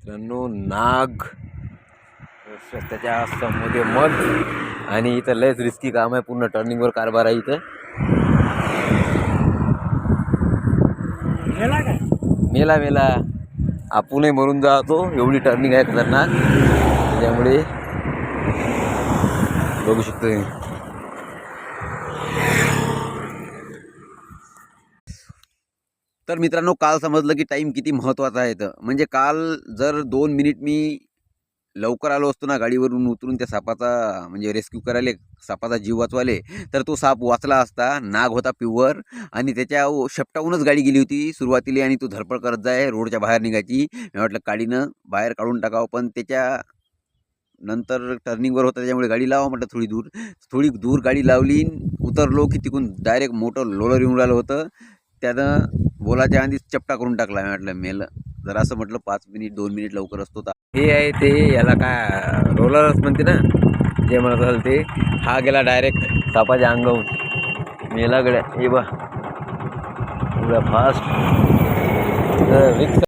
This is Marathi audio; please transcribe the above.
मित्रांनो नाग त्याच्या समोर मध आणि इथं लयच रिस्की काम आहे. पूर्ण टर्निंगवर कारभार आहे इथं. मेला मेला आपणही मरून जातो, एवढी टर्निंग आहे खतरनाक. त्यामुळे बघू शकतो. तर मित्रांनो काल समजलं की टाईम किती महत्त्वाचा आहे. तर म्हणजे काल जर 2 मिनिट मी लवकर आलो असतो ना गाडीवरून उतरून त्या सापाचा म्हणजे रेस्क्यू करायला, सापाचा जीव वाचवाले, तर तो साप वाचला असता. नाग होता प्युअर आणि त्याच्या शेपटाहूनच गाडी गेली होती सुरुवातीला आणि तो धडपड करत जाय रोडच्या बाहेर निघायची. मी म्हटलं गाडीनं बाहेर काढून टाकावं, पण त्याच्या नंतर टर्निंगवर होता त्याच्यामुळे गाडी लावा म्हटलं. थोडी दूर गाडी लावली, उतरलो की तिकून डायरेक्ट मोठं लोलर येऊन राहिलं होतं. त्यानं बोलाच्या आधीच चपटा करून टाकला. मी म्हटलं मेलं. जर असं म्हटलं 5 मिनिट 2 मिनिट लवकर असतो तर हे आहे ते, याला काय रोलरच म्हणते ना जे म्हणत असेल ते. हा गेला डायरेक्ट सापाच्या अंगाहून, मेला गड्या. हे बा एवढा फास्ट रिक्स